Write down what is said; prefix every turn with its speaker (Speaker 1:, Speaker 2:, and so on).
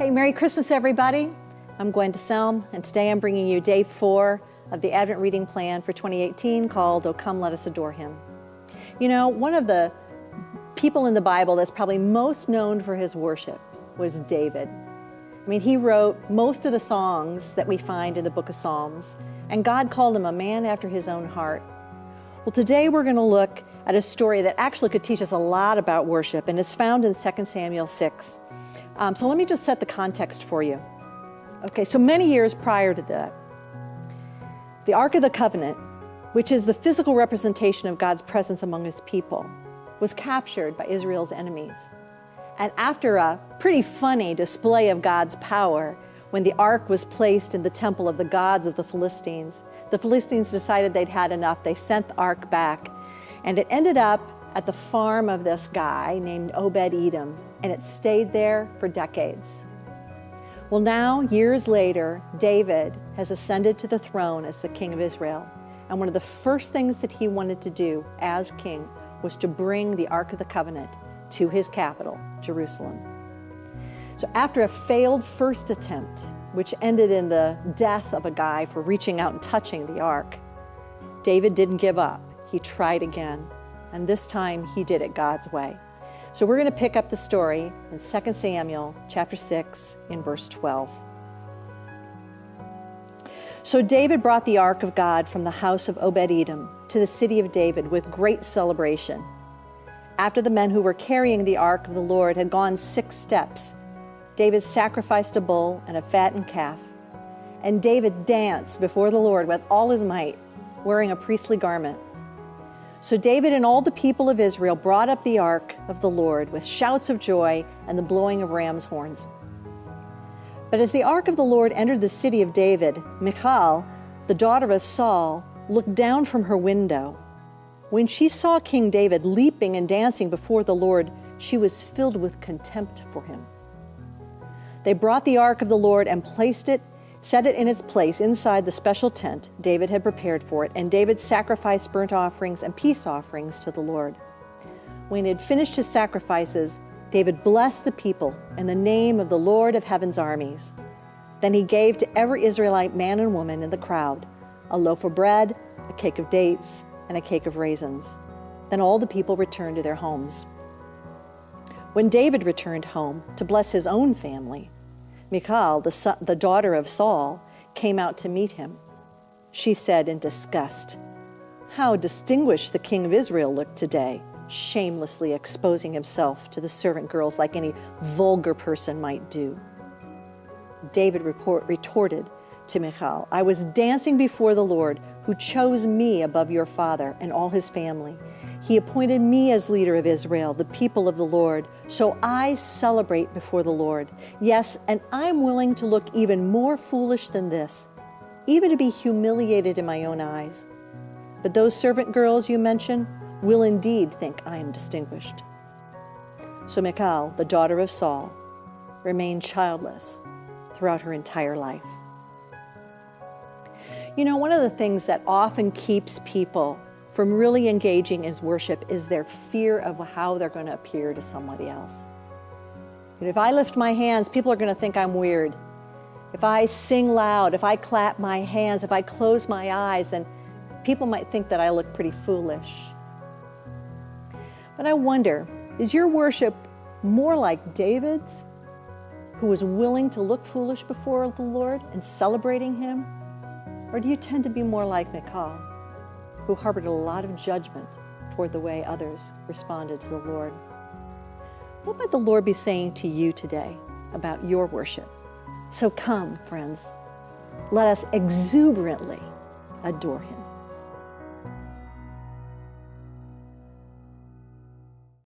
Speaker 1: Hey, Merry Christmas, everybody. I'm Gwen DeSelm, and today I'm bringing you day 4 of the Advent reading plan for 2018 called, "Oh Come, Let Us Adore Him." You know, one of the people in the Bible that's probably most known for his worship was David. I mean, he wrote most of the songs that we find in the book of Psalms, and God called him a man after his own heart. Well, today we're going to look at a story that actually could teach us a lot about worship, and it's found in 2 Samuel 6. So let me just set the context for you. Okay, so many years prior to that, the Ark of the Covenant, which is the physical representation of God's presence among his people, was captured by Israel's enemies. And after a pretty funny display of God's power, when the Ark was placed in the temple of the gods of the Philistines decided they'd had enough. They sent the Ark back, and it ended up at the farm of this guy named Obed-Edom, and it stayed there for decades. Well, now, years later, David has ascended to the throne as the king of Israel, and one of the first things that he wanted to do as king was to bring the Ark of the Covenant to his capital, Jerusalem. So after a failed first attempt, which ended in the death of a guy for reaching out and touching the Ark, David didn't give up. He tried again, and this time he did it God's way. So we're going to pick up the story in 2 Samuel chapter 6 in verse 12. So David brought the Ark of God from the house of Obed-Edom to the city of David with great celebration. After the men who were carrying the Ark of the Lord had gone 6 steps, David sacrificed a bull and a fattened calf. And David danced before the Lord with all his might, wearing a priestly garment. So David and all the people of Israel brought up the Ark of the Lord with shouts of joy and the blowing of ram's horns. But as the Ark of the Lord entered the city of David, Michal, the daughter of Saul, looked down from her window. When she saw King David leaping and dancing before the Lord, she was filled with contempt for him. They brought the Ark of the Lord and set it in its place inside the special tent David had prepared for it, and David sacrificed burnt offerings and peace offerings to the Lord. When he had finished his sacrifices, David blessed the people in the name of the Lord of heaven's armies. Then he gave to every Israelite man and woman in the crowd a loaf of bread, a cake of dates, and a cake of raisins. Then all the people returned to their homes. When David returned home to bless his own family, Michal, the daughter of Saul, came out to meet him. She said in disgust, "How distinguished the king of Israel looked today, shamelessly exposing himself to the servant girls like any vulgar person might do." David retorted to Michal, "I was dancing before the Lord, who chose me above your father and all his family. He appointed me as leader of Israel, the people of the Lord. So I celebrate before the Lord. Yes, and I'm willing to look even more foolish than this, even to be humiliated in my own eyes. But those servant girls you mention will indeed think I am distinguished." So Michal, the daughter of Saul, remained childless throughout her entire life. You know, one of the things that often keeps people from really engaging in worship is their fear of how they're going to appear to somebody else. And if I lift my hands, people are going to think I'm weird. If I sing loud, if I clap my hands, if I close my eyes, then people might think that I look pretty foolish. But I wonder, is your worship more like David's, who was willing to look foolish before the Lord and celebrating him? Or do you tend to be more like Michal, who harbored a lot of judgment toward the way others responded to the Lord? What might the Lord be saying to you today about your worship? So come, friends, let us exuberantly adore him.